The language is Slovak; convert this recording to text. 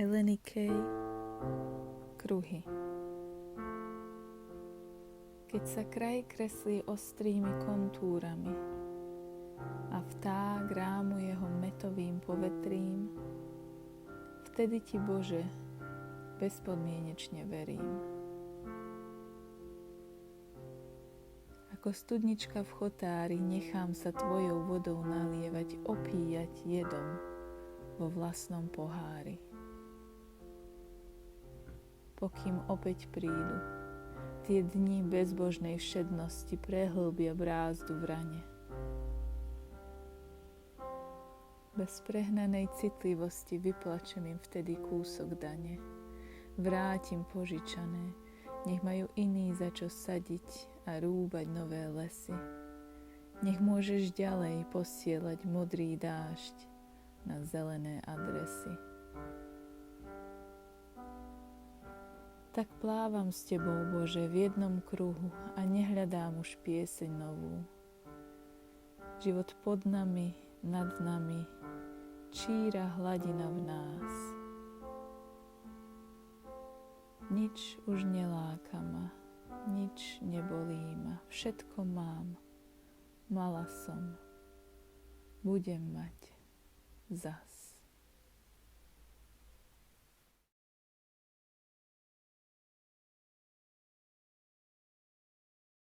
Heleny Kay, Kruhy. Keď sa kraj kreslí ostrými kontúrami a vták rámuje ho metovým povetrím, vtedy ti, Bože, bezpodmienečne verím. Ako studnička v chotári nechám sa tvojou vodou nalievať, opíjať jedom vo vlastnom pohári. Pokým opäť prídu, tie dni bezbožnej všednosti prehlbia brázdu v rane. Bez prehnanej citlivosti vyplačem im vtedy kúsok dane. Vrátim požičané, nech majú iní za čo sadiť a rúbať nové lesy. Nech môžeš ďalej posielať modrý dážď na zelené adresy. Tak plávam s tebou, Bože, v jednom kruhu a nehľadám už pieseň novú. Život pod nami, nad nami, číra hladina v nás. Nič už neláka ma, nič nebolí ma, všetko mám, mala som, budem mať zas.